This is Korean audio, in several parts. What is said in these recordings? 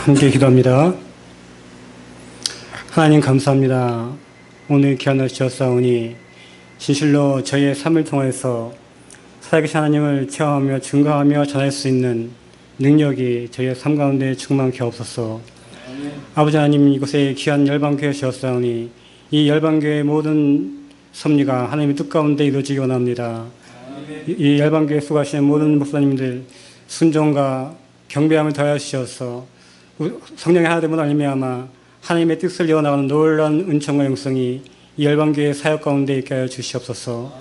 함께 기도합니다. 하나님 감사합니다. 오늘 귀한 날 주셨사오니 진실로 저희의 삶을 통해서 살아계신 하나님을 체험하며 증거하며 전할 수 있는 능력이 저희의 삶 가운데 충만케 없어서 아버지 하나님, 이곳에 귀한 열방교회 주셨사오니 이 열방교회의 모든 섭리가 하나님의 뜻 가운데 이루어지기 원합니다. 이 열방교회에 수고하시는 모든 목사님들 순종과 경배함을 더하시어서 성령의 하나됨으로 말미암아 하나님의 뜻을 이어나가는 놀라운 은총과 영성이 이 열방교회의 사역 가운데 있게 하여 주시옵소서.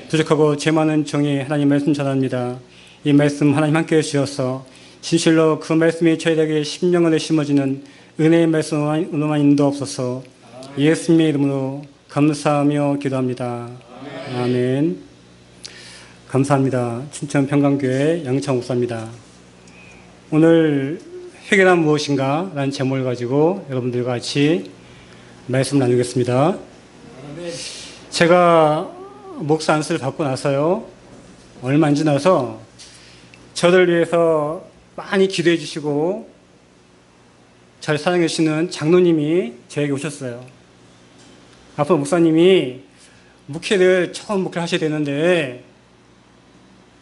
부족하고 죄 많은 종이 하나님 말씀 전합니다. 이 말씀 하나님 함께 해주셔서 진실로 그 말씀이 저희에게 심령원에 심어지는 은혜의 말씀으로만 인도하옵소서. 예수님의 이름으로 감사하며 기도합니다. 아멘. 감사합니다. 춘천 평강교회 양창 목사입니다. 오늘 회개란 무엇인가? 라는 제목을 가지고 여러분들과 같이 말씀 나누겠습니다. 제가 목사 안수를 받고 나서요, 얼마 안 지나서 저를 위해서 많이 기도해 주시고 잘 사랑해 주시는 장로님이 저에게 오셨어요. 앞으로 목사님이 목회를 처음 목회를 하셔야 되는데,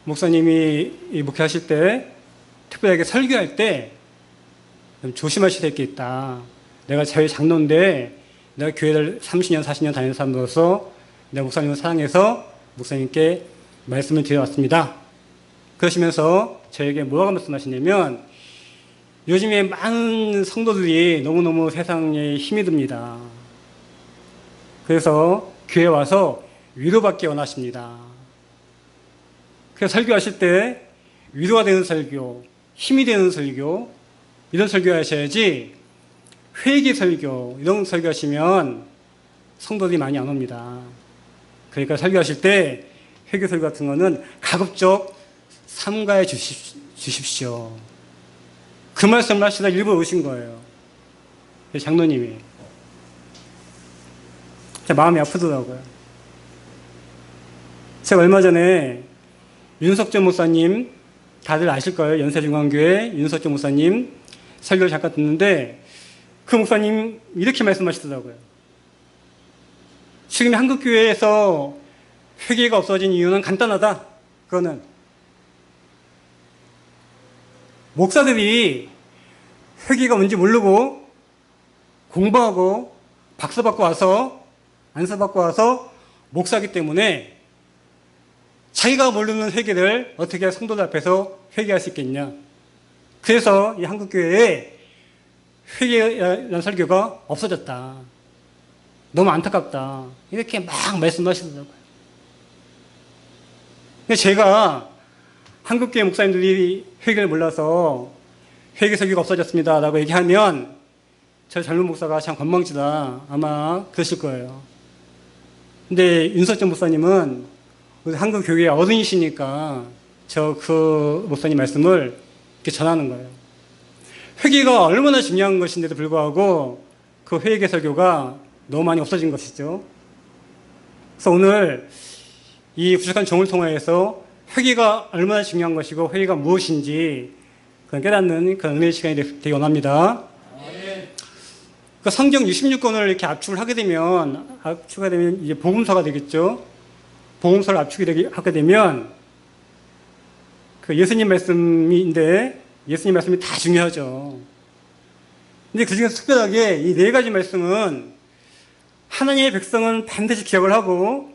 목사님이 이 목회하실 때 특별하게 설교할 때 좀 조심하셔야 될 게 있다. 내가 저희 장로인데 내가 교회를 30년 40년 다니는 사람으로서 내가 목사님을 사랑해서 목사님께 말씀을 드려왔습니다. 그러시면서 저에게 뭐라고 말씀하시냐면, 요즘에 많은 성도들이 너무너무 세상에 힘이 듭니다. 그래서 교회에 와서 위로받기 원하십니다. 그래서 설교하실 때 위로가 되는 설교, 힘이 되는 설교, 이런 설교 하셔야지 회개 설교, 이런 설교 하시면 성도들이 많이 안 옵니다. 그러니까 설교하실 때 회개 설교 같은 거는 가급적 삼가해 주십시오. 그 말씀을 하시다 일부러 오신 거예요. 장로님이. 마음이 아프더라고요. 제가 얼마 전에 윤석전 목사님, 다들 아실 거예요. 연세중앙교회 윤석전 목사님 설교를 잠깐 듣는데, 그 목사님 이렇게 말씀하시더라고요. 지금 한국교회에서 회개가 없어진 이유는 간단하다. 그거는 목사들이 회개가 뭔지 모르고 공부하고 박사 받고 와서, 안수 받고 와서 목사기 때문에 자기가 모르는 회개를 어떻게 성도들 앞에서 회개할 수 있겠냐. 그래서 이 한국교회에 회개라는 설교가 없어졌다. 너무 안타깝다. 이렇게 막 말씀하시더라고요. 근데 제가 한국교회 목사님들이 회개를 몰라서 회개 설교가 없어졌습니다 라고 얘기하면 저 젊은 목사가 참 건방지다 아마 그러실 거예요. 근데 윤석전 목사님은 우리 한국교회의 어른이시니까 저 그 목사님 말씀을 이렇게 전하는 거예요. 회개가 얼마나 중요한 것인데도 불구하고 그 회개 설교가 너무 많이 없어진 것이죠. 그래서 오늘 이 부족한 종을 통해서 회개가 얼마나 중요한 것이고 회개가 무엇인지 그런 깨닫는 그런 은혜의 시간이 되기 원합니다. 그 성경 66권을 이렇게 압축을 하게 되면 이제 복음서가 되겠죠. 복음서를 하게 되면 그 예수님 말씀인데, 예수님 말씀이 다 중요하죠. 근데 그 중에서 특별하게 이 네 가지 말씀은 하나님의 백성은 반드시 기억을 하고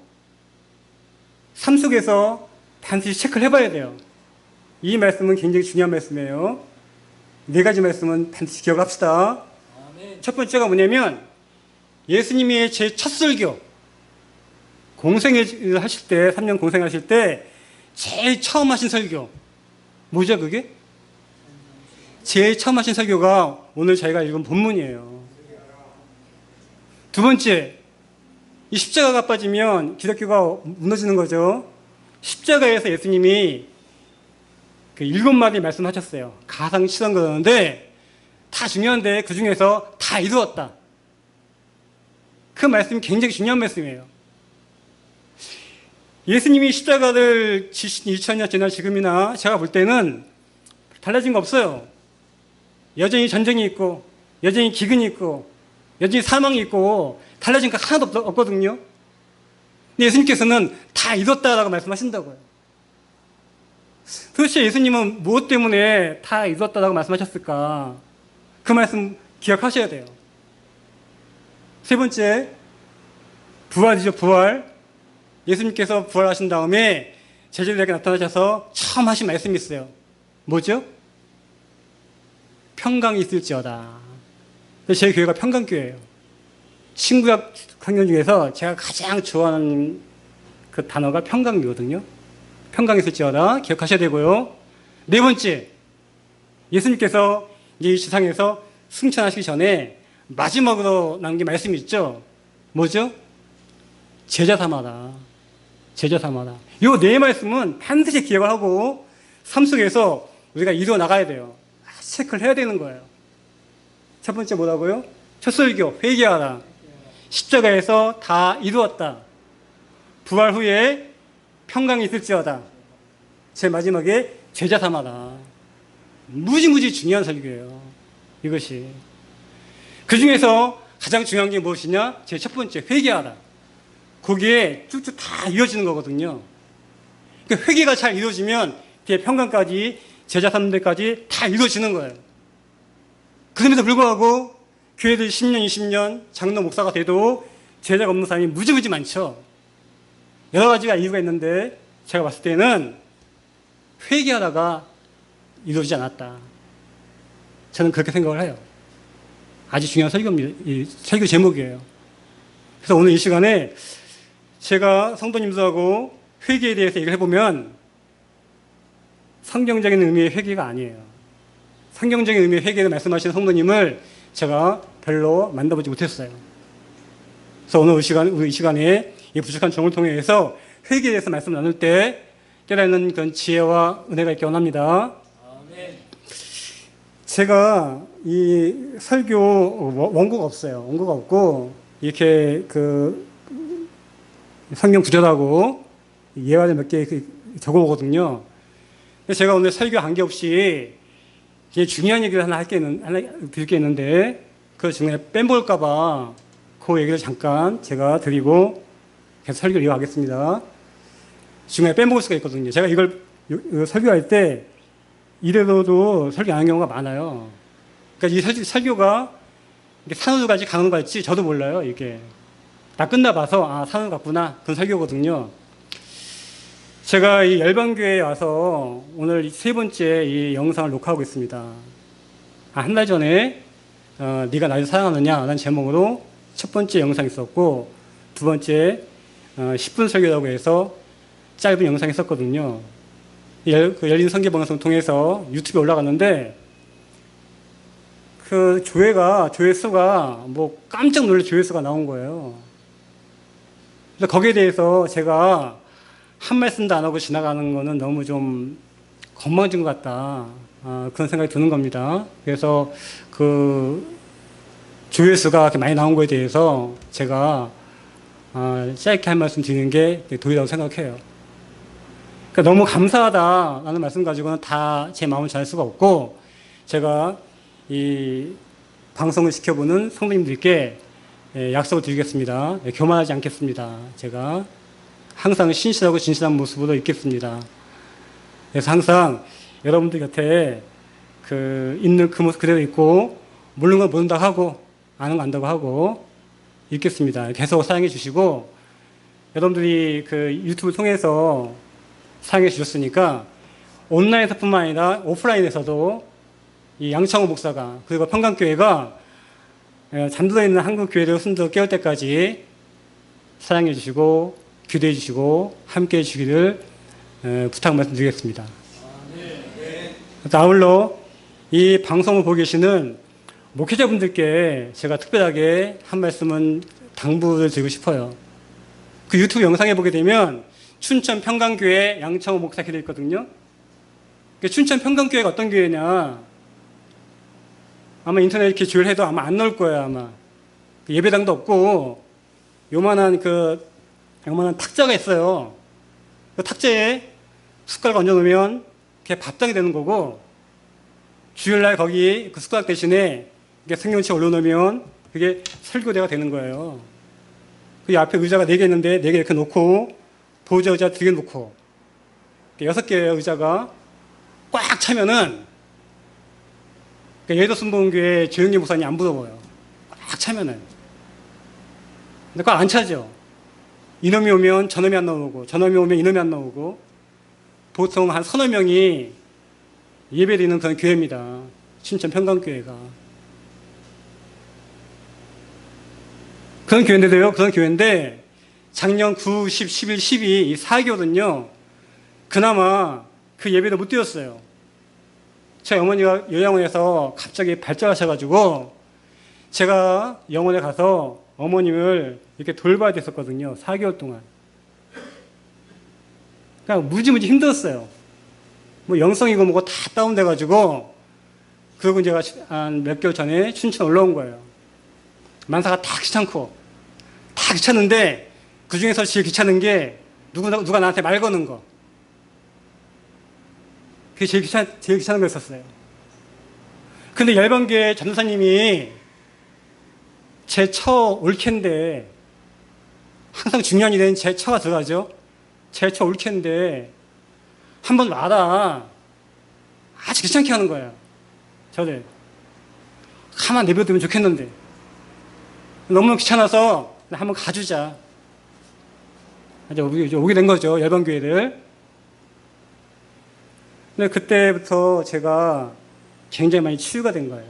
삶 속에서 반드시 체크를 해봐야 돼요. 이 말씀은 굉장히 중요한 말씀이에요. 네 가지 말씀은 반드시 기억을 합시다. 첫 번째가 뭐냐면, 예수님이 제 첫 설교, 공생을 하실 때, 3년 공생하실 때 제일 처음 하신 설교. 뭐죠 그게? 제일 처음 하신 설교가 오늘 저희가 읽은 본문이에요. 두 번째, 이 십자가가 빠지면 기독교가 무너지는 거죠. 십자가에서 예수님이 그 7마디 말씀하셨어요. 가상치선 그러는데 다 중요한데 그 중에서 다 이루었다. 그 말씀이 굉장히 중요한 말씀이에요. 예수님이 십자가를 지신 2000년 지난 지금이나 제가 볼 때는 달라진 거 없어요. 여전히 전쟁이 있고, 여전히 기근이 있고, 여전히 사망이 있고, 달라진 거 하나도 없거든요. 근데 예수님께서는 다 이뤘다라고 말씀하신다고요. 도대체 예수님은 무엇 때문에 다 이뤘다라고 말씀하셨을까? 그 말씀 기억하셔야 돼요. 세 번째, 부활이죠, 부활. 예수님께서 부활하신 다음에 제자들에게 나타나셔서 처음 하신 말씀이 있어요. 뭐죠? 평강이 있을지어다. 제 교회가 평강교회예요. 신구약 성경 중에서 제가 가장 좋아하는 그 단어가 평강이거든요. 평강이 있을지어다. 기억하셔야 되고요. 네 번째, 예수님께서 이 지상에서 승천하시기 전에 마지막으로 남긴 말씀이 있죠. 뭐죠? 제자 삼아라. 제자 삼아라. 이 네 말씀은 반드시 기억을 하고 삶 속에서 우리가 이루어 나가야 돼요. 체크를 해야 되는 거예요. 첫 번째 뭐라고요? 첫 설교, 회개하라. 십자가에서 다 이루었다. 부활 후에 평강이 있을지어다. 제 마지막에 제자 삼아라. 무지무지 중요한 설교예요. 이것이. 그 중에서 가장 중요한 게 무엇이냐? 제 첫 번째, 회개하라. 거기에 쭉쭉 다 이어지는 거거든요. 그러니까 회개가 잘 이루어지면 뒤에 평강까지, 제자 삼는 데까지 다 이루어지는 거예요. 그럼에도 불구하고 교회들 10년, 20년 장로 목사가 돼도 제자가 없는 사람이 무지무지 많죠. 여러 가지가 이유가 있는데 제가 봤을 때는 회개하다가 이루어지지 않았다. 저는 그렇게 생각을 해요. 아주 중요한 설교입니다. 이 설교 제목이에요. 그래서 오늘 이 시간에 제가 성도님들하고 회개에 대해서 얘기를 해보면 성경적인 의미의 회개가 아니에요. 성경적인 의미의 회개를 말씀하시는 성도님을 제가 별로 만나보지 못했어요. 그래서 오늘 이 시간에 이 부족한 정을 통해서 회개에 대해서 말씀 나눌 때 깨닫는 그런 지혜와 은혜가 있기 원합니다. 아멘. 제가 이 설교 원고가 없어요. 원고가 없고 이렇게 그 성경 구절하고 예화를 몇 개 적어보거든요. 제가 오늘 설교 관계없이 중요한 얘기를 하나 드릴 게 있는데 그 중간에 빼먹을까봐 그 얘기를 잠깐 제가 드리고 계속 설교를 이어가겠습니다. 중간에 빼먹을 수가 있거든요. 제가 이걸 설교할 때 이래로도 설교 안 하는 경우가 많아요. 그러니까 이 설교가 산으로 갈지 강으로 갈지 저도 몰라요. 이게 다 끝나봐서 아 산으로 갔구나 그런 설교거든요. 제가 이 열방교회에 와서 오늘 세 번째 이 영상을 녹화하고 있습니다. 한 달 전에 네가 나를 사랑하느냐 라는 제목으로 첫 번째 영상이 있었고 두 번째 10분 설교라고 해서 짧은 영상이 있었거든요. 그 열린 선교방송 통해서 유튜브에 올라갔는데 그 조회수가 뭐 깜짝 놀랄 조회수가 나온 거예요. 그래서 거기에 대해서 제가 한 말씀도 안 하고 지나가는 거는 너무 좀 건방진 것 같다. 그런 생각이 드는 겁니다. 그래서 그 조회수가 그렇게 많이 나온 거에 대해서 제가 짧게 한 말씀 드리는 게 도리라고 생각해요. 그러니까 너무 감사하다라는 말씀 가지고는 다 제 마음을 전할 수가 없고 제가 이 방송을 지켜보는 성도님들께 약속을 드리겠습니다. 교만하지 않겠습니다. 제가 항상 신실하고 진실한 모습으로 있겠습니다. 그래서 항상 여러분들 곁에 있는 그 모습 그대로 있고 모르는 걸 모른다고 하고 아는 거 안다고 하고 있겠습니다. 계속 사랑해 주시고 여러분들이 그 유튜브 통해서 사랑해 주셨으니까 온라인에서뿐만 아니라 오프라인에서도 이 양창호 목사가 그리고 평강교회가 잠들어 있는 한국 교회를 순도 깨울 때까지 사랑해 주시고 기도해 주시고 함께 해 주시기를 부탁 말씀드리겠습니다. 아울러 이 방송을 보고 계시는 목회자분들께 제가 특별하게 한 말씀은 당부를 드리고 싶어요. 그 유튜브 영상에 보게 되면 춘천 평강교회 양창호 목사 기도 있거든요. 춘천 평강교회가 어떤 교회냐? 아마 인터넷 이렇게 조회해도 아마 안 나올 거예요, 아마. 예배당도 없고, 요만한 탁자가 있어요. 그 탁자에 숟가락 얹어놓으면 그게 밥상이 되는 거고, 주일날 거기 그 숙박 대신에 이게 성경책 올려놓으면 그게 설교대가 되는 거예요. 그 앞에 의자가 4개 있는데 4개 이렇게 놓고 보좌 의자 2개 놓고 6개의 의자가 꽉 차면은 예도순복음교회 조영기 목사님 안 부러워요. 꽉 차면은. 근데 꽉 안 차죠. 이놈이 오면 저놈이 안 나오고 저놈이 오면 이놈이 안 나오고 보통 한 서너 명이 예배드리는 그런 교회입니다. 춘천 평강교회가. 그런 교회인데도요, 그런 교회인데 작년 9, 10, 11, 12 이 4개월은요, 그나마 그 예배도 못 드렸어요. 제 어머니가 요양원에서 갑자기 발전하셔가지고 제가 영원에 가서 어머님을 이렇게 돌봐야 됐었거든요. 4개월 동안. 그냥 무지무지 힘들었어요. 뭐 영성이고 뭐고 다 다운돼가지고 그리고 제가 한 몇 개월 전에 춘천 올라온 거예요. 만사가 다 귀찮고 다 귀찮은데 그 중에서 제일 귀찮은 게 누가 나한테 말 거는 거. 그게 제일 귀찮은 거였었어요. 근데 열방교회 전도사님이 제 처 올케인데 항상 중요한 일은 제 처가 들어가죠. 제 처 올케인데 한번 와라. 아주 귀찮게 하는 거예요. 저를. 가만 내버려두면 좋겠는데. 너무 귀찮아서 한번 가주자. 이제 오게 된 거죠. 열방교회를. 근데 그때부터 제가 굉장히 많이 치유가 된 거예요.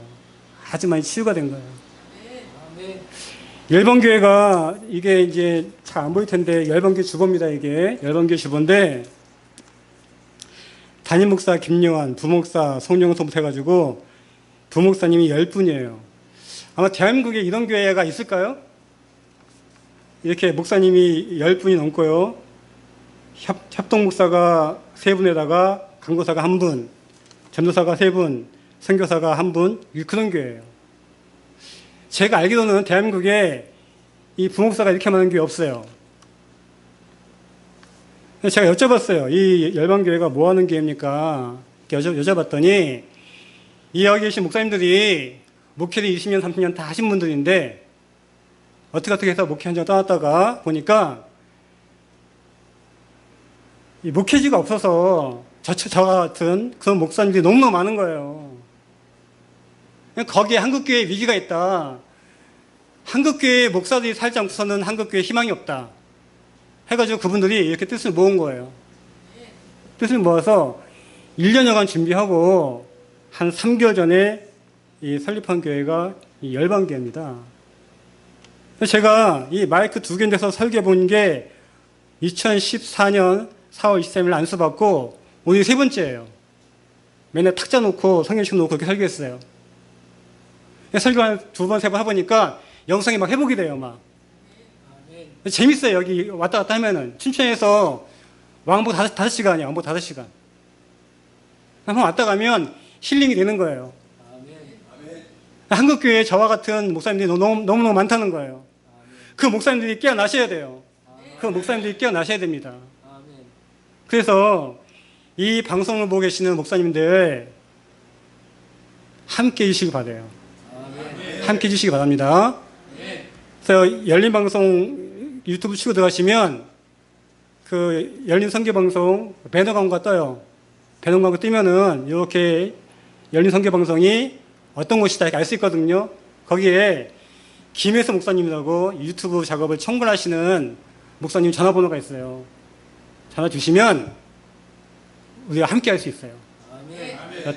아주 많이 치유가 된 거예요. 열방교회가 이게 이제 잘 안 보일 텐데 열방교회 주보입니다. 이게 열방교회 주보인데 담임 목사 김영환, 부목사 송영선부터 해가지고 부목사님이 10분이에요. 아마 대한민국에 이런 교회가 있을까요? 이렇게 목사님이 10분이 넘고요. 협동목사가 3분에다가 강도사가 1분, 전도사가 3분, 선교사가 1분, 그런 교회예요. 제가 알기로는 대한민국에 이 부목사가 이렇게 많은 교회 없어요. 제가 여쭤봤어요. 이 열방교회가 뭐 하는 교회입니까? 여쭤봤더니 이 여기 계신 목사님들이 목회를 20년, 30년 다 하신 분들인데 어떻게 해서 목회 현장 떠났다가 보니까 이 목회지가 없어서 저 같은 그런 목사님들이 너무너무 많은 거예요. 거기에 한국교회에 위기가 있다. 한국교회 목사들이 살지 않고서는 한국교회에 희망이 없다. 해가지고 그분들이 이렇게 뜻을 모은 거예요. 뜻을 모아서 1년여간 준비하고 한 3개월 전에 이 설립한 교회가 이 열방교회입니다. 제가 이 마이크 2개 데서 설교해 본 게 2014년 4월 23일 안수받고 오늘 3번째예요. 맨날 탁자 놓고 성경책 놓고 그렇게 설교했어요. 설교 한 2번, 3번 해보니까 영상이 막 회복이 돼요, 막. 재밌어요, 여기 왔다 갔다 하면은. 춘천에서 왕복 5시간이에요, 왕복 5시간. 한번 왔다 가면 힐링이 되는 거예요. 한국교회에 저와 같은 목사님들이 너무너무 많다는 거예요. 그 목사님들이 깨어나셔야 돼요. 그 목사님들이 깨어나셔야 됩니다. 그래서 이 방송을 보고 계시는 목사님들 함께 해주시기 바라요. 함께 해주시기 바랍니다. 그래서 열린방송 유튜브 치고 들어가시면 그 열린선교방송 배너 광고가 떠요. 배너 광고 뜨면은 이렇게 열린선교방송이 어떤 곳이다 이렇게 알 수 있거든요. 거기에 김혜수 목사님이라고 유튜브 작업을 청구하시는 목사님 전화번호가 있어요. 전화 주시면 우리가 함께 할 수 있어요.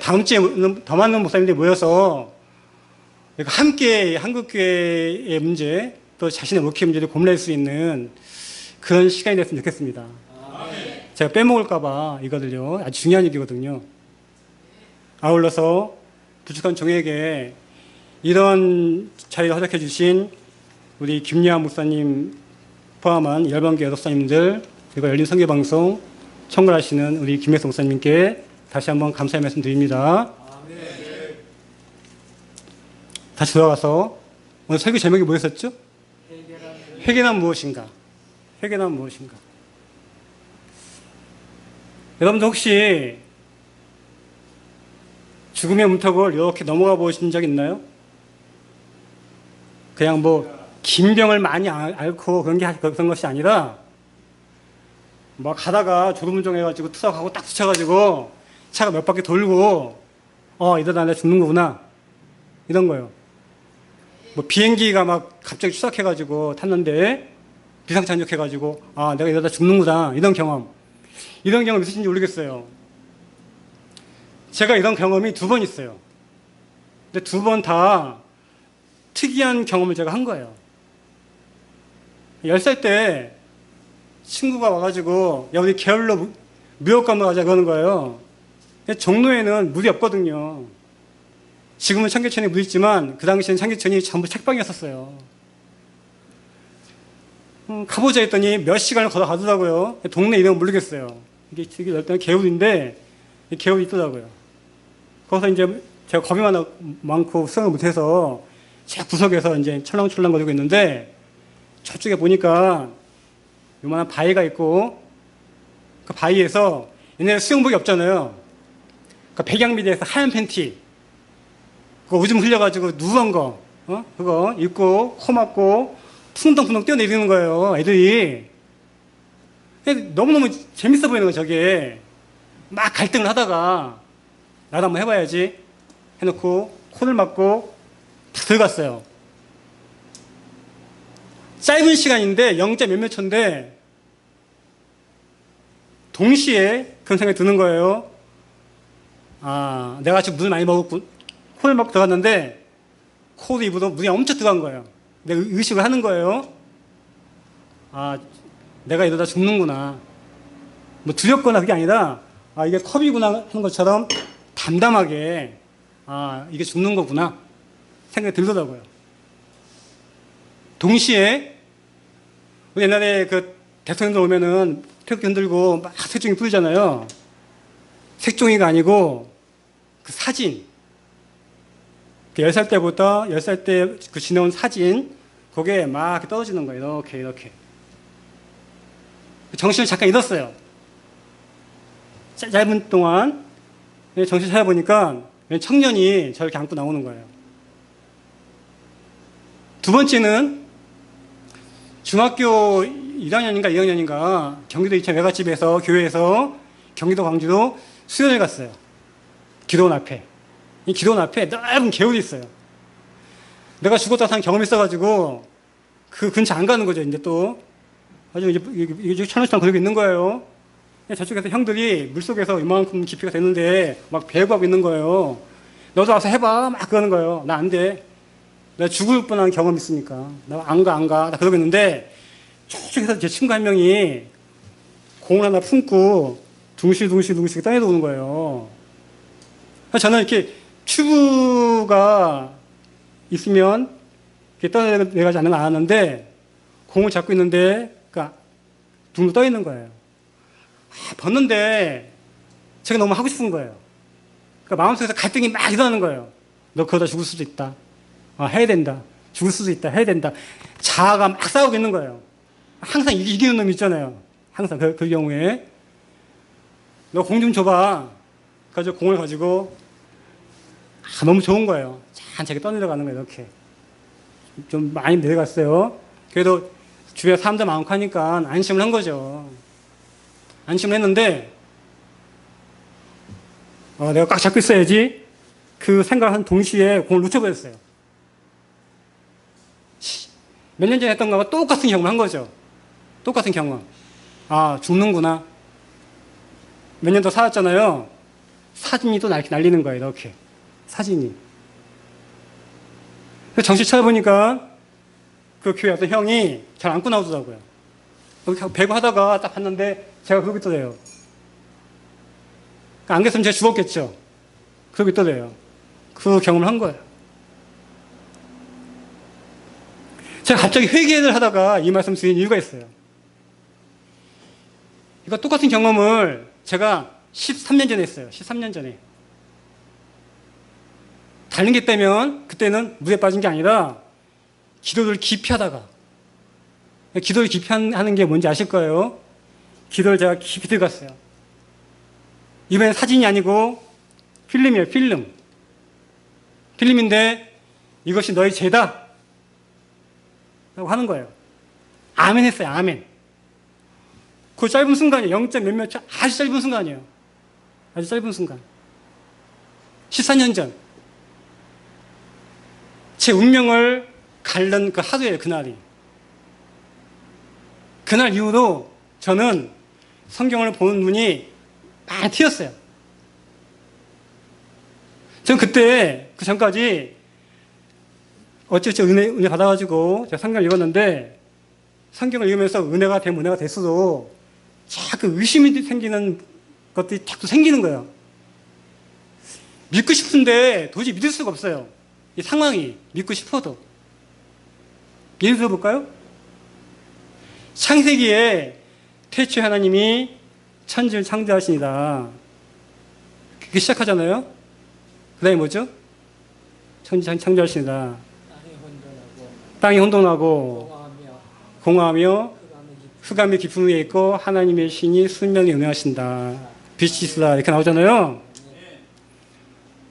다음 주에 더 많은 목사님들이 모여서 함께 한국교회의 문제 또 자신의 목회 문제를 고민할 수 있는 그런 시간이 됐으면 좋겠습니다. 제가 빼먹을까봐 이거들요. 아주 중요한 얘기거든요. 아울러서 부족한 종에게 이런 자리를 허락해 주신 우리 김여한 목사님 포함한 열방교회 목사님들 그리고 열린선교방송 청구하시는 우리 김혜성 목사님께 다시 한번 감사의 말씀 드립니다. 다시 돌아가서 오늘 설교 제목이 뭐였었죠? 회개란 무엇인가? 회개란 무엇인가? 여러분들 혹시 죽음의 문턱을 이렇게 넘어가 보신 적 있나요? 그냥 뭐 김병을 많이 앓고 그런 것이 아니라 막 가다가 졸음운전해가지고 투석하고 딱 붙여가지고 차가 몇 바퀴 돌고 이러다 내가 죽는 거구나 이런 거요. 뭐 비행기가 막 갑자기 추락해가지고 탔는데 비상착륙해가지고 내가 이러다 죽는구나 이런 경험 있으신지 모르겠어요. 제가 이런 경험이 2번 있어요. 근데 2번 다 특이한 경험을 제가 한 거예요. 10살 때 친구가 와가지고 야 우리 게을러 무역감을 가자 그러는 거예요. 종로에는 물이 없거든요. 지금은 청계천에 물 있지만 그 당시엔 청계천이 전부 책방이었었어요. 가보자 했더니 몇 시간을 걸어가더라고요. 동네 이름은 모르겠어요. 이게 일단 개울인데 개울이 있더라고요. 거기서 이제 제가 겁이 많고 수영을 못해서 제 구석에서 이제 철렁철렁 거리고 있는데 저쪽에 보니까 요만한 바위가 있고 그 바위에서 옛날에 수영복이 없잖아요. 그 백양미대에서 하얀 팬티 그거 오줌 흘려가지고 누런 거 그거 입고 코 막고 푸둥푸둥 뛰어내리는 거예요. 애들이 너무너무 재밌어 보이는 거예요. 저게 막 갈등을 하다가 나도 한번 해봐야지 해놓고 코를 막고 탁 들어갔어요. 짧은 시간인데 0. 몇몇 초인데 동시에 그런 생각이 드는 거예요. 내가 지금 물 많이 먹었고 코를 막고 들어갔는데 코도 입으로 물이 엄청 들어간 거예요. 내가 의식을 하는 거예요. 내가 이러다 죽는구나. 뭐 두렵거나 그게 아니라 이게 컵이구나 하는 것처럼 담담하게 이게 죽는 거구나 생각이 들더라고요. 동시에 우리 옛날에 그 대통령들 오면은 태극기 흔들고 막 색종이 뿌리잖아요. 색종이가 아니고 그 사진 10살 때부터 10살 때 그 지내온 사진 그게 막 떨어지는 거예요. 이렇게 정신을 잠깐 잃었어요. 짧은 동안 정신 찾아보니까 청년이 저렇게 안고 나오는 거예요. 2번째는 중학교 1학년인가 2학년인가 경기도 이천 외갓집에서 교회에서 경기도 광주로 수련을 갔어요. 기도원 앞에. 이 기도원 앞에 넓은 개울이 있어요. 내가 죽었다 산 경험이 있어가지고 그 근처 안 가는 거죠. 이제 또 아주 이제 천원처럼 그러고 있는 거예요. 저쪽에서 형들이 물속에서 이만큼 깊이가 됐는데 막 배구 하고 있는 거예요. 너도 와서 해봐 막 그러는 거예요. 나 안 돼. 내가 죽을 뻔한 경험이 있으니까 나 안 가 나 그러고 있는데 저쪽에서 제 친구 한 명이 공을 하나 품고 둥실둥실 떠내려 오는 거예요. 저는 이렇게 튜브가 있으면 이렇게 떠내려가지 않았는데 공을 잡고 있는데 그러니까 둥둥 떠 있는 거예요. 벗는데 제가 너무 하고 싶은 거예요. 그러니까 마음속에서 갈등이 막 일어나는 거예요. 너 그러다 죽을 수도 있다. 해야 된다. 죽을 수도 있다. 해야 된다. 자아가 막 싸우고 있는 거예요. 항상 이기는 놈 있잖아요. 항상 그 경우에 너 공 좀 줘봐. 그래서 공을 가지고 너무 좋은 거예요. 천천히 떠내려가는 거예요. 이렇게 좀 많이 내려갔어요. 그래도 주변에 사람들 많고 하니까 안심을 한 거죠. 안심을 했는데 내가 꽉 잡고 있어야지 그 생각을 한 동시에 공을 놓쳐버렸어요. 몇 년 전에 했던 거와 똑같은 경험을 한 거죠. 똑같은 경험. 죽는구나. 몇 년 더 살았잖아요. 사진이 또 날리는 거예요. 이렇게 사진이. 정신 차려보니까 그 교회 어떤 형이 잘 안고 나오더라고요. 배구 하다가 딱 봤는데 제가 그러고 있더래요. 안 그랬으면 제가 죽었겠죠. 그러고 있더래요. 그 경험을 한 거예요. 제가 갑자기 회개를 하다가 이 말씀 드린 이유가 있어요. 이거 똑같은 경험을 제가 13년 전에 했어요. 13년 전에. 다른 게 있다면 그때는 물에 빠진 게 아니라 기도를 깊이 하다가 기도를 깊이 하는 게 뭔지 아실 거예요. 기도를 제가 깊이 들어갔어요. 이번엔 사진이 아니고 필름이에요. 필름. 필름인데 이것이 너의 죄다 라고 하는 거예요. 아멘 했어요. 아멘. 그 짧은 순간이에요. 0. 몇몇 초, 아주 짧은 순간이에요. 아주 짧은 순간. 14년 전. 제 운명을 갈른 그 하루예요. 그날이. 그날 이후로 저는 성경을 보는 눈이 많이 트였어요. 저는 그때, 그 전까지 어찌어찌 은혜 받아가지고 제가 성경을 읽었는데, 성경을 읽으면서 은혜가 되면 은혜가 됐어도 자꾸 의심이 생기는 것들이 자꾸 생기는 거예요. 믿고 싶은데 도저히 믿을 수가 없어요. 이 상황이 믿고 싶어도. 예를 들어볼까요? 창세기에 태초에 하나님이 천지를 창조하시니다. 그게 시작하잖아요. 그 다음에 뭐죠? 천지 창조하시니다. 땅이 혼돈하고 공허하며 흑암이 깊은 위에 있고 하나님의 신이 수면에 운행하신다. 빛이 있으라 이렇게 나오잖아요.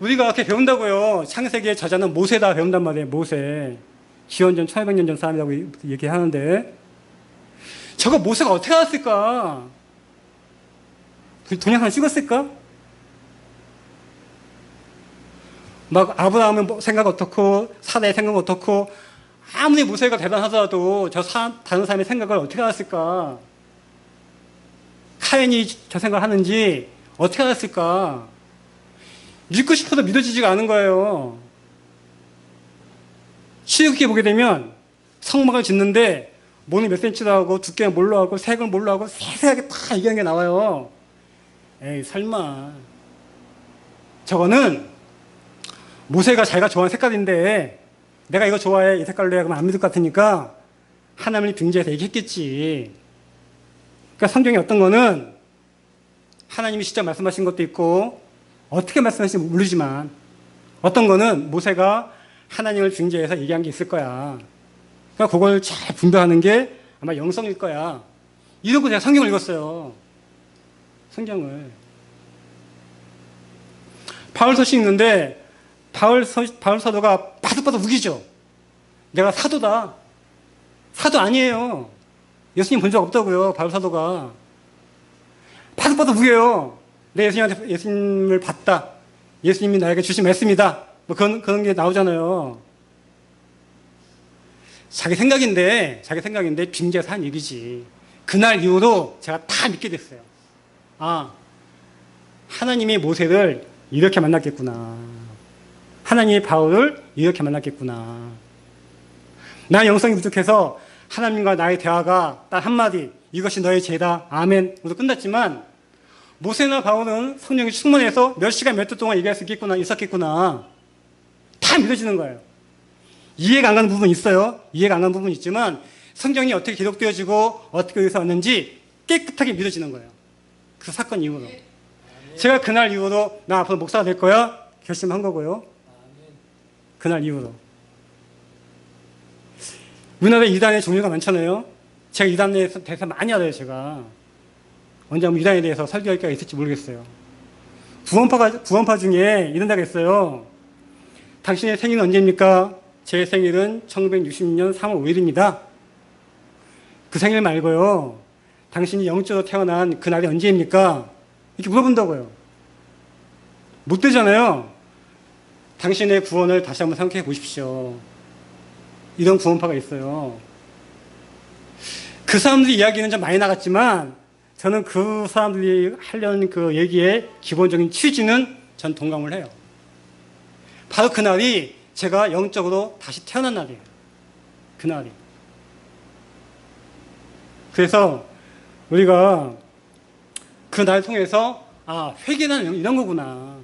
우리가 이렇게 배운다고요. 창세기의 저자는 모세다 배운단 말이에요. 모세. 기원전 1500년 전 사람이라고 얘기하는데 저거 모세가 어떻게 알았을까? 동영상 찍었을까? 막 아브라함의 생각 어떻고 사라의 생각 어떻고 아무리 모세가 대단하더라도 다른 사람의 생각을 어떻게 알았을까? 카인이 저 생각을 하는지 어떻게 알았을까? 믿고 싶어도 믿어지지가 않은 거예요. 시력있게 보게 되면 성막을 짓는데 모는 몇 센치로 하고 두께는 뭘로 하고 색은 뭘로 하고 세세하게 다 얘기하는 게 나와요. 에이 설마 저거는 모세가 자기가 좋아하는 색깔인데 내가 이거 좋아해 이 색깔로 해 그러면 안 믿을 것 같으니까 하나님이 빙자해서 얘기했겠지. 그러니까 성경에 어떤 거는 하나님이 직접 말씀하신 것도 있고 어떻게 말씀하실지 모르지만 어떤 거는 모세가 하나님을 빙자해서 얘기한 게 있을 거야. 그러니까 그걸 잘 분별하는 게 아마 영성일 거야. 이러고 제가 성경을 읽었어요. 성경을. 바울 서신 읽는데 바울 사도가 바득바득 우기죠. 내가 사도다. 사도 아니에요. 예수님 본 적 없다고요. 바울 사도가. 바득바득 우겨요. 내 예수님을 봤다. 예수님이 나에게 주신 말씀이다. 뭐 그런 게 나오잖아요. 자기 생각인데 빙자해서 한 얘기지. 그날 이후로 제가 다 믿게 됐어요. 아, 하나님이 모세를 이렇게 만났겠구나. 하나님이 바울을 이렇게 만났겠구나. 나 영성이 부족해서 하나님과 나의 대화가 딱 한마디 이것이 너의 죄다. 아멘. 으로 끝났지만 모세나 바울은 성령이 충만해서 몇 시간 몇 주 동안 얘기할 수 있었겠구나. 다 믿어지는 거예요. 이해가 안 가는 부분이 있어요. 이해가 안 가는 부분이 있지만 성경이 어떻게 기록되어지고 어떻게 여기서 왔는지 깨끗하게 믿어지는 거예요. 그 사건 이후로. 제가 그날 이후로 나 앞으로 목사가 될 거야 결심한 거고요. 그날 이후로. 우리나라에 이단의 종류가 많잖아요. 제가 이단에 대해서 많이 알아요. 제가. 언제 한번 이단에 대해서 설교할 기회가 있을지 모르겠어요. 구원파 중에 이런 데가 있어요. 당신의 생일은 언제입니까? 제 생일은 1960년 3월 5일입니다. 그 생일 말고요. 당신이 영적으로 태어난 그날이 언제입니까? 이렇게 물어본다고요. 못 되잖아요. 당신의 구원을 다시 한번 생각해 보십시오. 이런 구원파가 있어요. 그 사람들 이야기는 좀 많이 나갔지만 저는 그 사람들이 하려는 그 얘기의 기본적인 취지는 전 동감을 해요. 바로 그날이 제가 영적으로 다시 태어난 날이에요. 그날이. 그래서 우리가 그 날 통해서 회개는 이런 거구나.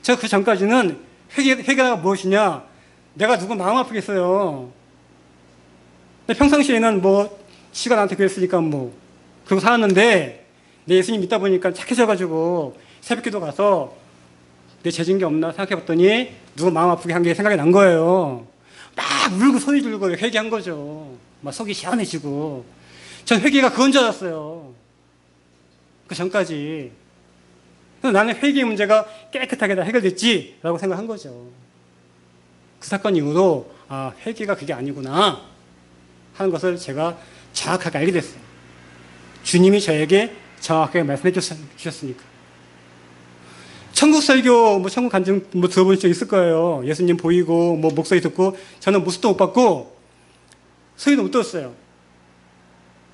제가 그 전까지는 회개가 무엇이냐? 내가 누구 마음 아프겠어요. 근데 평상시에는 뭐 지가 나한테 그랬으니까 뭐 그러고 살았는데 내 예수님 믿다 보니까 착해져가지고 새벽기도 가서 내 죄진 게 없나 생각해봤더니 누구 마음 아프게 한 게 생각이 난 거예요. 막 울고 소리 지르고 회개한 거죠. 막 속이 시원해지고. 전 회개가 그건 줄 알았어요. 그 전까지. 그래서 나는 회개의 문제가 깨끗하게 다 해결됐지라고 생각한 거죠. 그 사건 이후로 아, 회개가 그게 아니구나 하는 것을 제가 정확하게 알게 됐어요. 주님이 저에게 정확하게 말씀해 주셨으니까. 천국 설교, 뭐 천국 간증 뭐 들어본 적 있을 거예요. 예수님 보이고 뭐 목소리 듣고 저는 모습도 못 봤고 소리도 못 들었어요.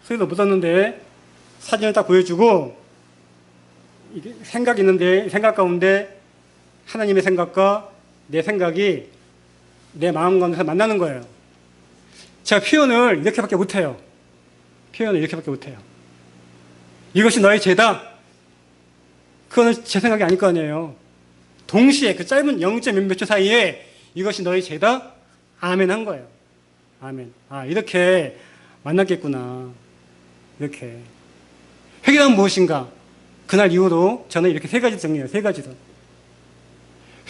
소리도 못 듣는데 사진을 딱 보여주고 이게 생각이 있는데 생각 가운데 하나님의 생각과 내 생각이 내 마음 가운데서 만나는 거예요. 제가 표현을 이렇게밖에 못해요. 표현을 이렇게밖에 못해요. 이것이 너의 죄다. 그거는 제 생각이 아닐 거 아니에요. 동시에 그 짧은 0점 몇 초 사이에 이것이 너의 죄다. 아멘 한 거예요. 아멘. 아, 이렇게 만났겠구나. 이렇게. 회개란 무엇인가? 그날 이후로 저는 이렇게 세 가지 정리해요. 세 가지로.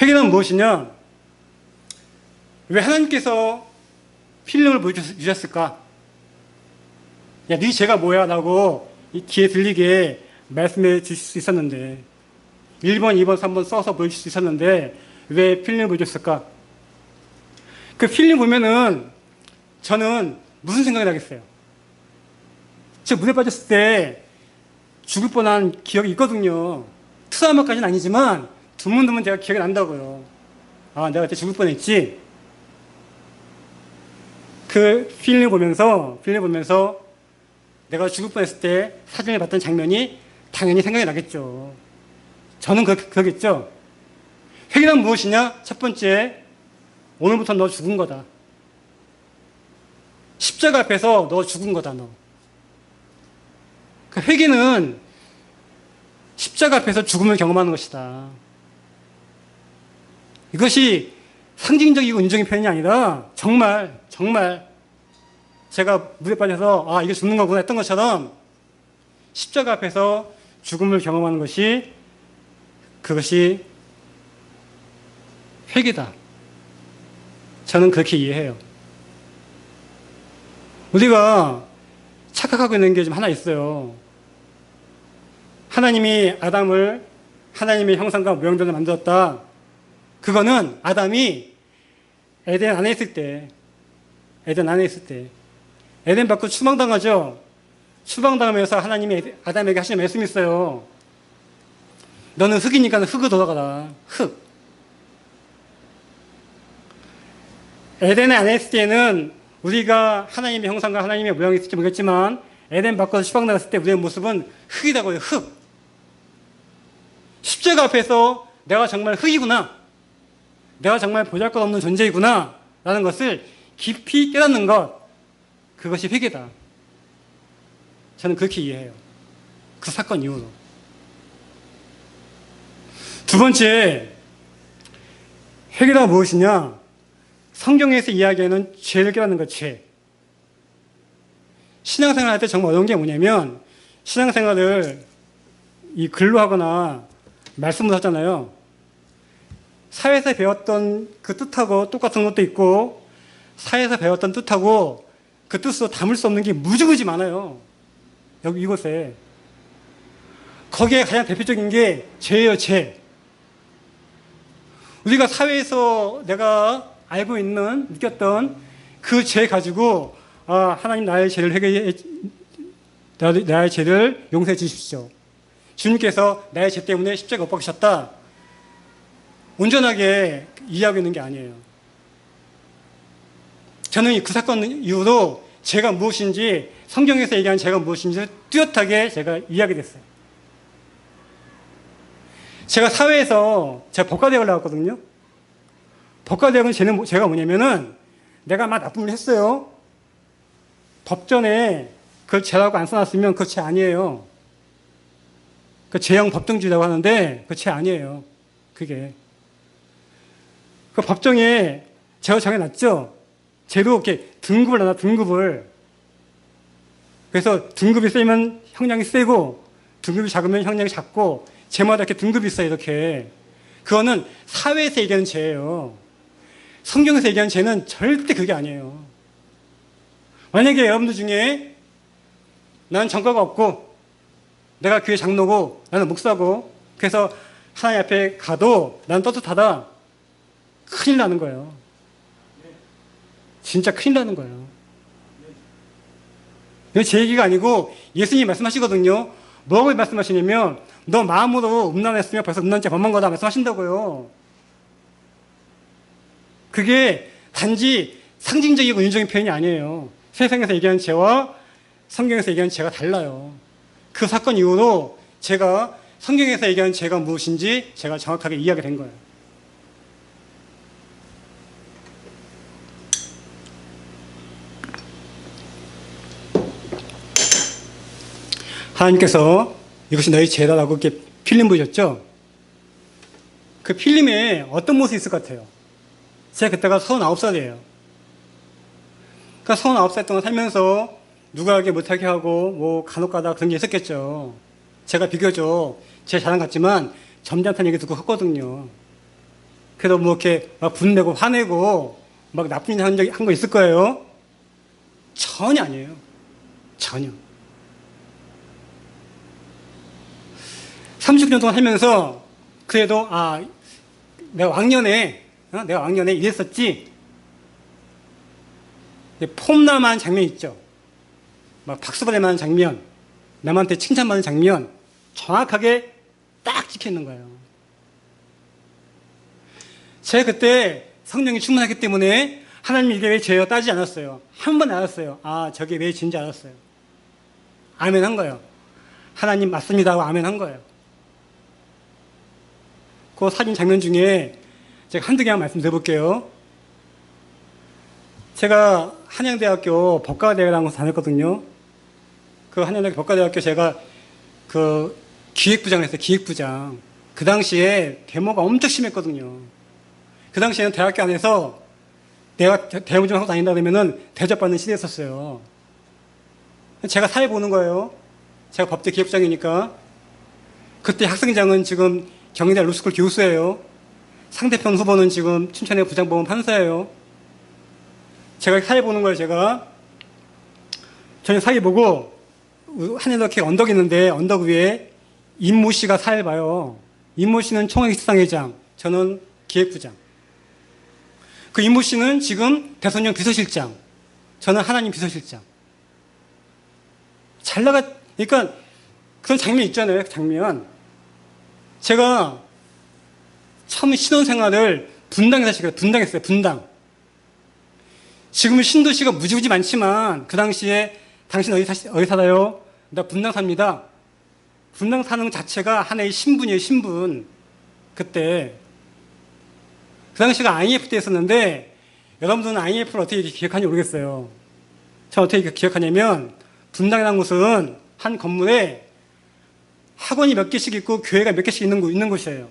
회개란 무엇이냐? 왜 하나님께서 필름을 보여주셨을까? 야, 네 죄가 뭐야? 라고 이 귀에 들리게 말씀해 주실 수 있었는데 1번, 2번, 3번 써서 보여줄 수 있었는데 왜 필름을 보여줬을까? 그 필름 보면은 저는 무슨 생각이 나겠어요? 제가 물에 빠졌을 때 죽을 뻔한 기억이 있거든요. 트라우마까지는 아니지만 드문드문 제가 기억이 난다고요. 아, 내가 그때 죽을 뻔했지. 그 필름 보면서 내가 죽을 뻔했을 때 사진을 봤던 장면이 당연히 생각이 나겠죠. 저는 그러겠죠. 회개란 무엇이냐? 첫 번째, 오늘부터 너 죽은 거다. 십자가 앞에서 너 죽은 거다, 너. 그 회개는 십자가 앞에서 죽음을 경험하는 것이다. 이것이 상징적이고 인정의 표현이 아니라 정말 제가 물에 빠져서 아, 이게 죽는 거구나 했던 것처럼 십자가 앞에서 죽음을 경험하는 것이 그것이 회개다. 저는 그렇게 이해해요. 우리가 착각하고 있는 게 좀 하나 있어요. 하나님이 아담을 하나님의 형상과 모양대로 만들었다. 그거는 아담이 에덴 안에 있을 때 에덴 밖으로 추방당하죠. 추방당하면서 하나님이 아담에게 하시는 말씀이 있어요. 너는 흙이니까 흙으로 돌아가라. 흙. 에덴에 안에 있을 때는 우리가 하나님의 형상과 하나님의 모양이 있을지 모르겠지만 에덴 밖으로 추방당했을 때 우리의 모습은 흙이라고요. 흙. 십자가 앞에서 내가 정말 흙이구나. 내가 정말 보잘것없는 존재이구나. 라는 것을 깊이 깨닫는 것. 그것이 회개다. 저는 그렇게 이해해요. 그 사건 이후로. 두 번째, 회개가 무엇이냐? 성경에서 이야기하는 죄를 깨닫는 것, 죄. 신앙생활 할 때 정말 어려운 게 뭐냐면, 신앙생활을 이 글로 하거나 말씀으로 하잖아요. 사회에서 배웠던 그 뜻하고 똑같은 것도 있고, 사회에서 배웠던 뜻하고 그 뜻으로 담을 수 없는 게 무지무지 많아요. 여기 이곳에. 거기에 가장 대표적인 게 죄예요, 죄. 우리가 사회에서 내가 알고 있는, 느꼈던 그 죄 가지고, 아, 하나님 나의 죄를 나의 죄를 용서해 주십시오. 주님께서 나의 죄 때문에 십자가에 못 박히셨다. 온전하게 이해하고 있는 게 아니에요. 저는 그 사건 이후로 죄가 무엇인지, 성경에서 얘기하는 죄가 무엇인지 뚜렷하게 제가 이해하게 됐어요. 제가 사회에서 제가 법과대학을 나왔거든요. 법과대학은 죄가 뭐냐면은 내가 막 나쁜 일을 했어요. 법전에 그걸 죄라고 안 써놨으면 그거 죄 아니에요. 그 죄형 법정주의라고 하는데 그 죄 아니에요. 그게. 그 법정에 죄가 정해놨죠. 죄도 이렇게 등급을 나눠, 등급을. 그래서 등급이 세면 형량이 세고 등급이 작으면 형량이 작고 죄마다 이렇게 등급이 있어요. 이렇게. 그거는 사회에서 얘기하는 죄예요. 성경에서 얘기하는 죄는 절대 그게 아니에요. 만약에 여러분들 중에 나는 전과가 없고 내가 교회 장로고 나는 목사고 그래서 하나님 앞에 가도 나는 떳떳하다. 큰일 나는 거예요. 진짜 큰일 나는 거예요. 이거 제 얘기가 아니고 예수님이 말씀하시거든요. 뭐라고 말씀하시냐면 너 마음으로 음란했으면 벌써 음란죄 범한 거다 말씀하신다고요. 그게 단지 상징적이고 은유적인 표현이 아니에요. 세상에서 얘기하는 죄와 성경에서 얘기하는 죄가 달라요. 그 사건 이후로 제가 성경에서 얘기하는 죄가 무엇인지 제가 정확하게 이해하게 된 거예요. 하나님께서 이것이 너희 죄다라고 이렇게 필름 보셨죠? 그 필름에 어떤 모습이 있을 것 같아요? 제가 그때가 39살이에요. 그러니까 39살 동안 살면서 누가 하게 못하게 하고 뭐 간혹가다 그런 게 있었겠죠. 제가 비교적 제 자랑 같지만 점잖다는 얘기 듣고 컸거든요. 그래도 뭐 이렇게 막 분내고 화내고 막 나쁜 일 한 거 있을 거예요? 전혀 아니에요. 전혀. 30년 동안 살면서 그래도 내가 왕년에 이랬었지. 폼날 만한 장면 있죠. 막 박수 받을 만한 장면, 남한테 칭찬받는 장면 정확하게 딱 찍혀있는 거예요. 제가 그때 성령이 충만하기 때문에 하나님 이게 왜 죄예요? 따지지 않았어요. 한 번 알았어요. 저게 왜 죄인지 알았어요. 아멘 한 거예요. 하나님 맞습니다 하고 아멘 한 거예요. 그 사진 장면 중에 제가 한두 개만 말씀드려볼게요. 제가 한양대학교 법과대학이라는 곳을 다녔거든요. 그 한양대학교 법과대학교 제가 그 기획부장을 했어요. 기획부장. 그 당시에 데모가 엄청 심했거든요. 그 당시에는 대학교 안에서 내가 데모 좀 하고 다닌다 그러면은 대접받는 시대였었어요. 제가 사회 보는 거예요. 제가 법대 기획부장이니까. 그때 학생장은 지금 경희대 로스쿨 교수예요. 상대편 후보는 지금 춘천의 부장법원 판사예요. 제가 사회 보는 거예요, 제가. 저는 사회 보고, 한일덕에 언덕이 있는데, 언덕 위에 임모 씨가 사회 봐요. 임모 씨는 총회식상회장, 저는 기획부장. 그 임모 씨는 지금 대통령 비서실장, 저는 하나님 비서실장. 잘 그러니까 그런 장면 있잖아요, 장면. 제가 처음 신혼생활을 분당했어요, 분당. 지금은 신도시가 무지무지 많지만 그 당시에 당신 어디 살아요? 나 분당 삽니다. 분당 사는 자체가 하나의 신분이에요, 신분. 그때. 그 당시가 IMF 때였었는데 여러분들은 IMF를 어떻게 기억하는지 모르겠어요. 제가 어떻게 기억하냐면 분당이라는 곳은 한 건물에 학원이 몇 개씩 있고 교회가 몇 개씩 있는 곳이에요.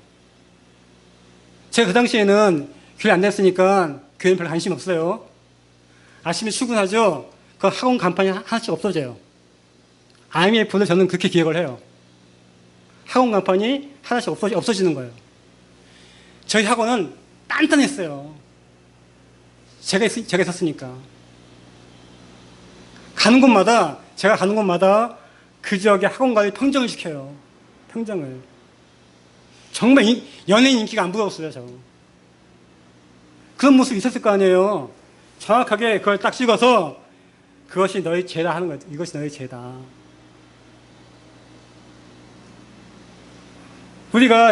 제가 그 당시에는 교회 안 다녔으니까 교회는 별로 관심 없어요. 아침에 출근하죠. 그 학원 간판이 하나씩 없어져요. IMF는 저는 그렇게 기억을 해요. 학원 간판이 하나씩 없어지는 거예요. 저희 학원은 단단했어요. 제가 있었으니까. 제가 가는 곳마다 그 지역의 학원가를 평정을 시켜요. 평정을. 정말 연예인 인기가 안 부러웠어요, 저. 그런 모습이 있었을 거 아니에요. 정확하게 그걸 딱 찍어서 그것이 너희 죄다 하는 거죠. 이것이 너희 죄다.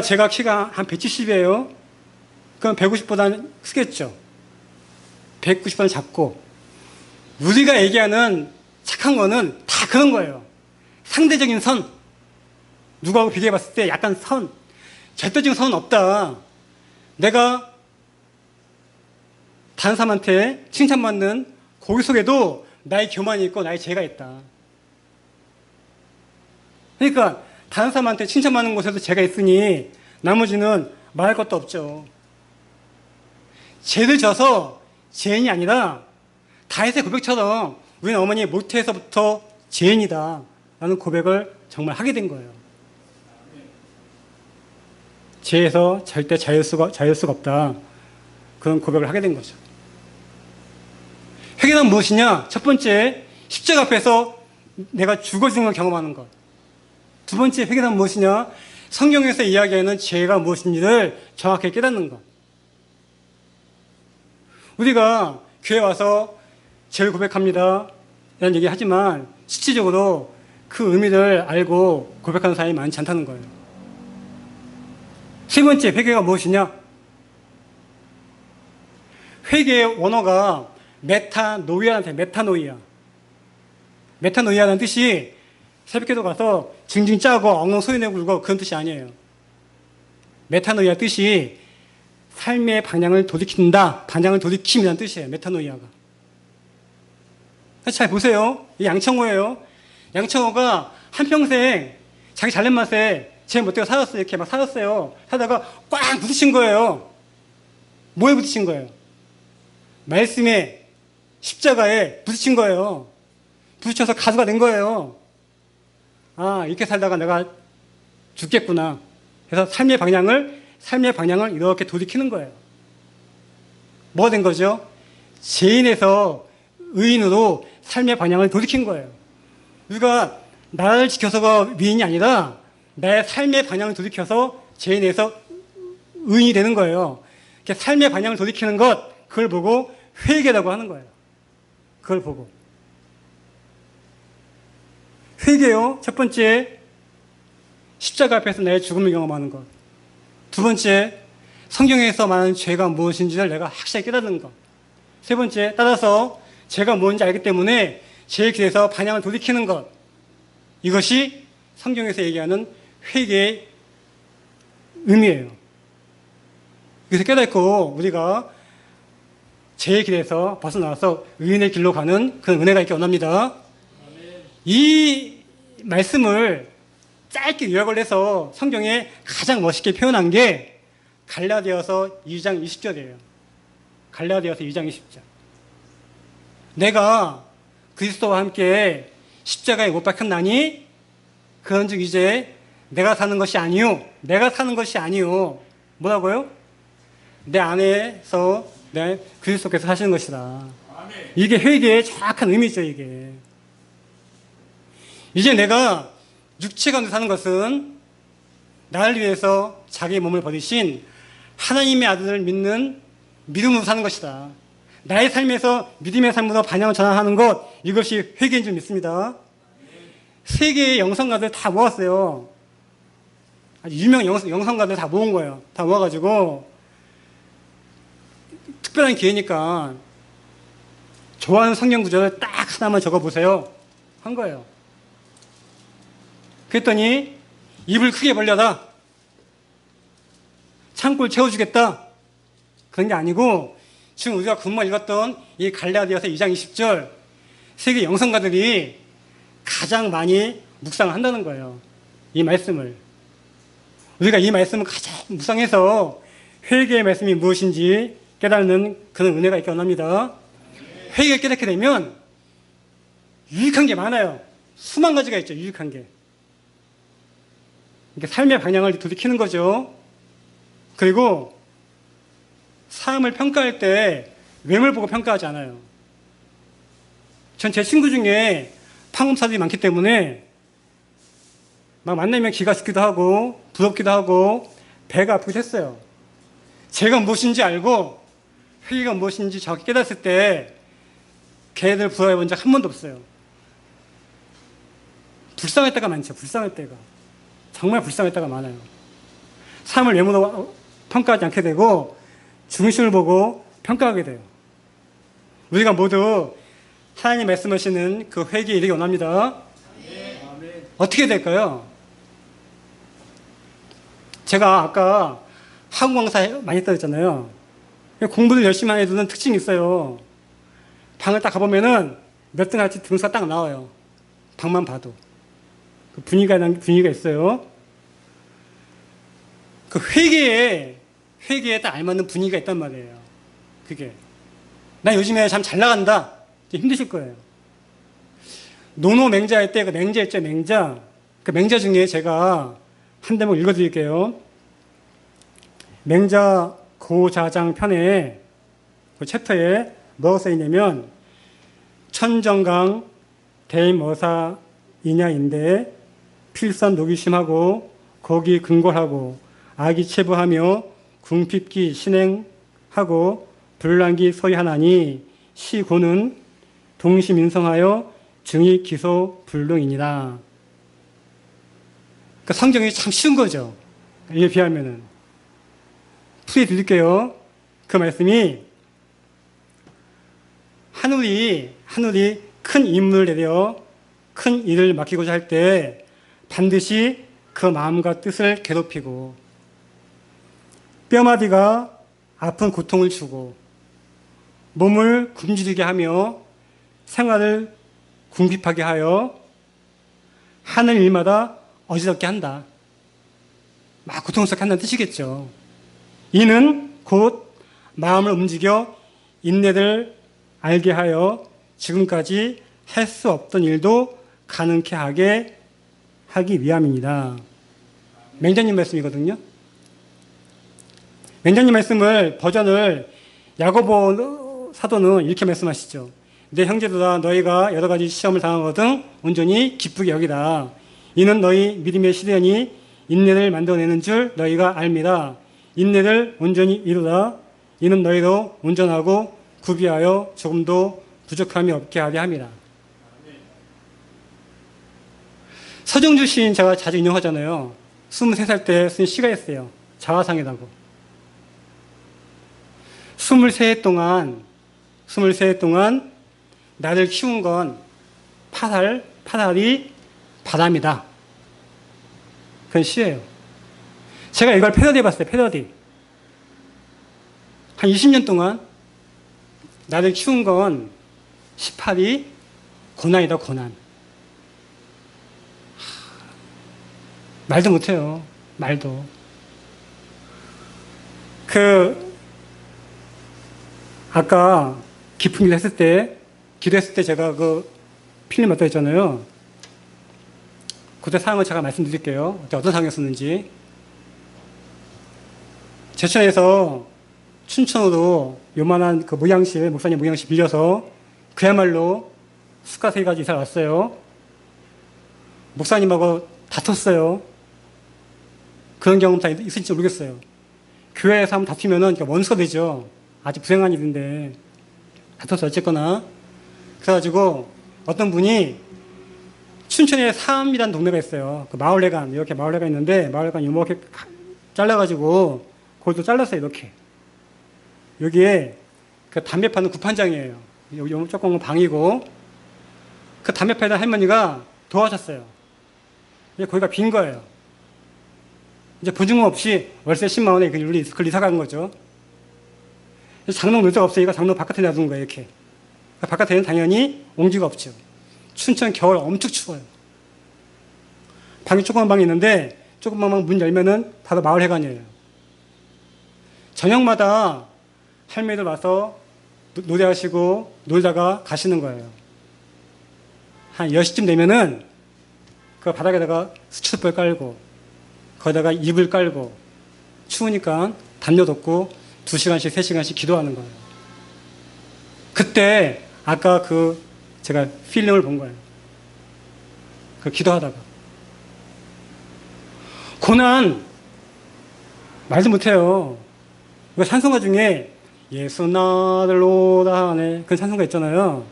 제가 키가 한 170이에요. 그럼 150보다는 크겠죠. 190보다는 작고. 우리가 얘기하는 착한 거는 다 그런 거예요. 상대적인 선. 누구하고 비교해 봤을 때 약간 선. 절대적인 선은 없다. 내가 다른 사람한테 칭찬받는 고기 속에도 나의 교만이 있고 나의 죄가 있다. 그러니까 다른 사람한테 칭찬받는 곳에도 죄가 있으니 나머지는 말할 것도 없죠. 죄를 져서 죄인이 아니라 다윗의 고백처럼 우리는 어머니의 모태에서부터 죄인이다 라는 고백을 정말 하게 된 거예요. 죄에서 절대 자유할 수가 없다. 그런 고백을 하게 된 거죠. 회개는 무엇이냐? 첫 번째, 십자가 앞에서 내가 죽어지는 걸 경험하는 것. 두 번째, 회개는 무엇이냐? 성경에서 이야기하는 죄가 무엇인지를 정확하게 깨닫는 것. 우리가 교회 와서 죄를 고백합니다. 이런 얘기 하지만 실질적으로 그 의미를 알고 고백하는 사람이 많지 않다는 거예요. 세 번째, 회개가 무엇이냐? 회개의 원어가 메타노이아한테 메타노이아. 메타노이아라는 뜻이 새벽기도 가서 징징 짜고 엉엉 소리내고 울고 그런 뜻이 아니에요. 메타노이아 뜻이 삶의 방향을 돌이킨다. 방향을 돌이킴이라는 뜻이에요. 메타노이아가. 잘 보세요. 이 양청호예요. 양청호가 한평생 자기 잘난 맛에 제 못되고 살았어요. 이렇게 막 살았어요. 살다가 꽉 부딪힌 거예요. 뭐에 부딪힌 거예요? 말씀에, 십자가에 부딪힌 거예요. 부딪혀서 가수가 된 거예요. 아, 이렇게 살다가 내가 죽겠구나. 그래서 삶의 방향을 이렇게 돌이키는 거예요. 뭐가 된 거죠? 죄인에서 의인으로 삶의 방향을 돌이킨 거예요. 우리가 나를 지켜서가 위인이 아니라 내 삶의 방향을 돌이켜서 죄인에서 의인이 되는 거예요. 이렇게 삶의 방향을 돌이키는 것, 그걸 보고 회개라고 하는 거예요. 그걸 보고. 회개요. 첫 번째, 십자가 앞에서 내 죽음을 경험하는 것. 두 번째, 성경에서 말하는 죄가 무엇인지를 내가 확실히 깨닫는 것. 세 번째, 따라서 죄가 뭔지 알기 때문에 죄의 길에서 방향을 돌이키는 것. 이것이 성경에서 얘기하는 회개의 의미예요. 그래서 깨닫고 우리가 죄의 길에서 벗어나서 의인의 길로 가는 그런 은혜가 있기 원합니다. 이 말씀을 짧게 요약을 해서 성경에 가장 멋있게 표현한 게 갈라디아서 2장 20절이에요. 갈라디아서 2장 20절. 내가 그리스도와 함께 십자가에 못 박혔나니 그런즉 이제 내가 사는 것이 아니요. 내가 사는 것이 아니요. 뭐라고요? 내 안에서 내 그리스도께서 사시는 것이다. 이게 회개의 정확한 의미죠, 이게. 이제 내가 육체 가운데 사는 것은 나를 위해서 자기의 몸을 버리신 하나님의 아들을 믿는 믿음으로 사는 것이다. 나의 삶에서 믿음의 삶으로 반영을 전환하는 것, 이것이 회개인 줄 믿습니다. 세계의 영성가들 다 모았어요. 아주 유명 영성가들 다 모은 거예요. 다 모아가지고 특별한 기회니까 좋아하는 성경 구절을 딱 하나만 적어보세요 한 거예요. 그랬더니 입을 크게 벌려라, 창고를 채워주겠다, 그런 게 아니고 지금 우리가 금방 읽었던 이 갈라디아서 2장 20절 세계 영성가들이 가장 많이 묵상을 한다는 거예요. 이 말씀을 우리가 이 말씀을 가장 묵상해서 회개의 말씀이 무엇인지 깨닫는 그런 은혜가 있기 원합니다. 회개를 깨닫게 되면 유익한 게 많아요. 수만 가지가 있죠. 유익한 게. 이렇게 삶의 방향을 돌이키는 거죠. 그리고 사람을 평가할 때 외모를 보고 평가하지 않아요. 전 제 친구 중에 판검사들이 많기 때문에 막 만나면 기가 죽기도 하고 부럽기도 하고 배가 아프기도 했어요. 죄가 무엇인지 알고 회개가 무엇인지 정확히 깨닫을 때 걔들 부러워해 본 적 한 번도 없어요. 불쌍할 때가 많죠. 불쌍할 때가. 정말 불쌍할 때가 많아요. 사람을 외모로 평가하지 않게 되고 중심을 보고 평가하게 돼요. 우리가 모두 하나님 말씀하시는 그 회개에 이르기 원합니다. 아멘. 어떻게 될까요? 제가 아까 학원 강사 많이 했다고 했잖아요. 공부를 열심히 하는 애들은 특징이 있어요. 방을 딱 가보면은 몇 등 할지 등수가 딱 나와요. 방만 봐도. 그 분위기가 있어요. 그 회개에 딱 알맞는 분위기가 있단 말이에요. 그게. 나 요즘에 참 잘 나간다. 힘드실 거예요. 노노 맹자 할 때 그 맹자 있죠, 맹자. 그 맹자 중에 제가 한 대목 읽어드릴게요. 맹자 고자장 편에 그 챕터에 뭐가 써있냐면 천정강 대임어사 인야인데 필선 노기심하고 거기 근골하고 악이 체부하며 궁핍기 신행하고 불란기 소이하나니 시고는 동시민성하여 증이 기소 불능이니라. 그러니까 성경이 참 쉬운 거죠. 이에 비하면은. 풀이 드릴게요. 그 말씀이 하늘이 큰 임무를 내려 큰 일을 맡기고자 할 때 반드시 그 마음과 뜻을 괴롭히고 뼈마디가 아픈 고통을 주고 몸을 굶주리게 하며 생활을 궁핍하게 하여 하는 일마다 어지럽게 한다. 막 고통스럽게 한다는 뜻이겠죠. 이는 곧 마음을 움직여 인내를 알게 하여 지금까지 할 수 없던 일도 가능케 하기 위함입니다. 맹자님 말씀이거든요. 맹자님 말씀을 버전을 야고보 사도는 이렇게 말씀하시죠. 내 형제들아 너희가 여러 가지 시험을 당하거든 온전히 기쁘게 여기라. 이는 너희 믿음의 시련이 인내를 만들어내는 줄 너희가 알미라. 인내를 온전히 이루라. 이는 너희도 온전하고 구비하여 조금도 부족함이 없게 하려 함이라. 서정주 시인 제가 자주 인용하잖아요. 23살 때 쓴 시가 있어요. 자화상이라고. 23해 동안 나를 키운 건 파달이 바람이다. 그건 시예요. 제가 이걸 패러디 해봤어요. 패러디. 한 20년 동안 나를 키운 건 18이 고난이다. 고난. 말도 못해요. 말도. 아까 깊은 일 했을 때, 기도했을 때 제가 필름 맡아 있잖아요. 그때 상황을 제가 말씀드릴게요. 어떤 상황이었었는지. 제천에서 춘천으로 요만한 목사님 무양실 빌려서 그야말로 수가 3가지 이사를 왔어요. 목사님하고 다퉜어요. 그런 경험 다 있을지 모르겠어요. 교회에서 한번 다투면은 원수가 되죠. 아주 불행한 일인데. 다퉈서 어쨌거나. 그래가지고 어떤 분이 춘천에 사암이라는 동네가 있어요. 마을회관, 이렇게 마을회관 있는데, 마을회관 이렇게 잘라가지고, 거기도 잘랐어요, 이렇게. 여기에 담배 파는 구판장이에요. 여기 조금 방이고, 그 담배 팔던 할머니가 도와줬어요. 거기가 빈 거예요. 이제 보증금 없이 월세 10만 원에 그걸 이사 간 거죠. 장롱 놀 데가 없으니까 장롱 바깥에 놔둔 거예요, 이렇게. 바깥에는 당연히 옹기가 없죠. 춘천 겨울 엄청 추워요. 방이 조그만 방이 있는데, 조그만 방 문 열면은 바로 마을회관이에요. 저녁마다 할머니들 와서 노래하시고 놀다가 가시는 거예요. 한 10시쯤 되면은 그 바닥에다가 수출벌 깔고 거기다가 이불 깔고 추우니까 담요 덮고 2시간씩 3시간씩 기도하는 거예요. 그때 아까 제가 필름을 본 거예요. 기도하다가 고난 말도 못해요. 이거 찬송가 중에 예수 나를 오다 하네 그런 찬송가 있잖아요.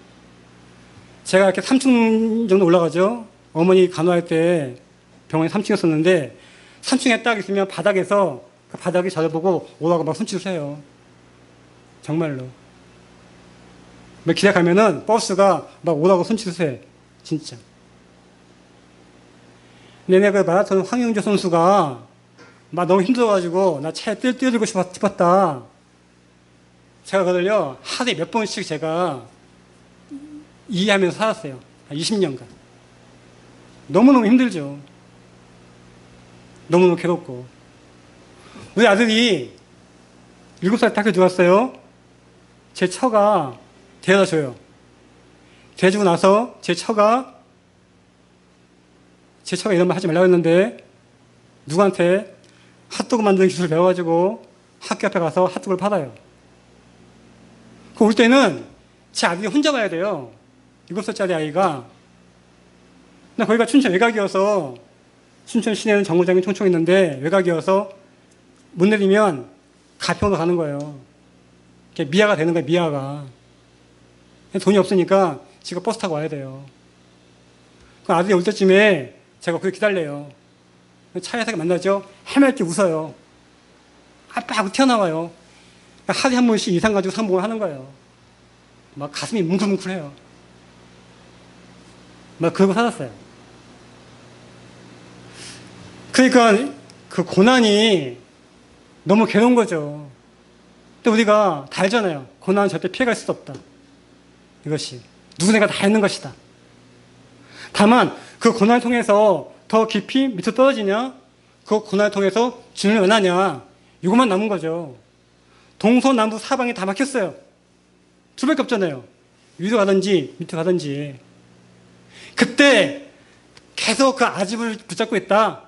제가 이렇게 3층 정도 올라가죠. 어머니 간호할 때 병원에 3층이었었는데 3층에 딱 있으면 바닥에서 그 바닥이 저를 보고 오라고 막 손짓을 해요. 정말로. 기대 가면은 버스가 막 오라고 손짓을 해. 진짜. 내내 마라톤 황영조 선수가 막 너무 힘들어가지고 나 차에 뛰어들고 싶었다. 제가 그걸요 하루에 몇 번씩 제가 이해하면서 살았어요. 20년간. 너무너무 힘들죠. 너무너무 괴롭고. 우리 아들이 7살 때 학교 들어왔어요. 제 처가 데려다 줘요. 데려주고 나서 제 처가 이런 말 하지 말라고 했는데 누구한테 핫도그 만드는 기술을 배워가지고 학교 앞에 가서 핫도그를 팔아요. 올 때는 제 아들이 혼자 가야 돼요. 7살짜리 아이가. 근데 거기가 춘천 외곽이어서 춘천 시내는 정거장이 총총 있는데 외곽이어서 못 내리면 가평으로 가는 거예요. 미아가 되는 거예요. 미아가. 돈이 없으니까 지가 버스 타고 와야 돼요. 그 아들이 올 때쯤에 제가 거기 기다려요. 차에서 만나죠. 해맑게 웃어요. 아빠 하고 튀어나와요. 하루에 한 번씩 이상 가지고 상봉을 하는 거예요. 막 가슴이 뭉클뭉클해요. 막 그러고 살았어요. 그러니까 그 고난이 너무 괴로운 거죠. 또 우리가 다 알잖아요. 고난은 절대 피해갈 수 없다. 이것이 누구네가 다 있는 것이다. 다만 그 고난을 통해서 더 깊이 밑으로 떨어지냐, 그 고난을 통해서 주님을 만나냐, 이것만 남은 거죠. 동서남북 사방이 다 막혔어요. 두 밖에 없잖아요. 위로 가든지 밑으로 가든지. 그때 계속 그 아집을 붙잡고 있다.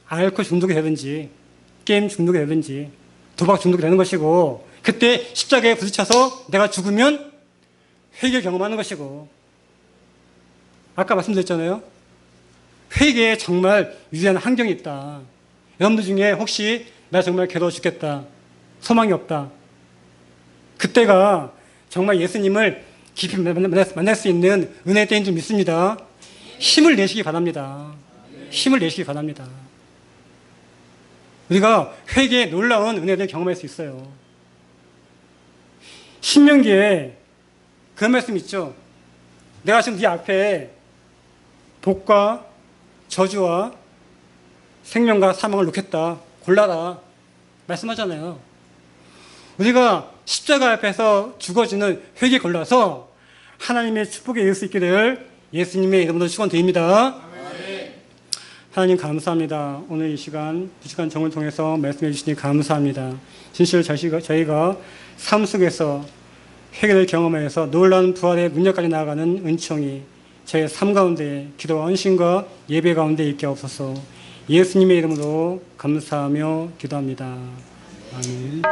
알코올 중독이 되든지 게임 중독이 되든지 도박 중독이 되는 것이고, 그때 십자가에 부딪혀서 내가 죽으면 회개 경험하는 것이고, 아까 말씀드렸잖아요. 회개에 정말 유리한 환경이 있다. 여러분들 중에 혹시 나 정말 괴로워 죽겠다, 소망이 없다, 그때가 정말 예수님을 깊이 만날 수 있는 은혜의 때인 줄 믿습니다. 힘을 내시기 바랍니다. 힘을 내시기 바랍니다. 우리가 회개의 놀라운 은혜를 경험할 수 있어요. 신명기에 그런 말씀 있죠. 내가 지금 네 앞에 복과 저주와 생명과 사망을 놓겠다. 골라라. 말씀하잖아요. 우리가 십자가 앞에서 죽어지는 회개에 골라서 하나님의 축복에 이를 수 있기를 예수님의 이름으로 축원드립니다. 하나님 감사합니다. 오늘 이 시간, 2시간 정을 통해서 말씀해 주시니 감사합니다. 진실로 저희가 삶 속에서 회개를 경험해서 놀라운 부활의 능력까지 나아가는 은총이 저의 삶 가운데, 기도와 헌신과 예배 가운데 있게 없어서 예수님의 이름으로 감사하며 기도합니다. 아멘.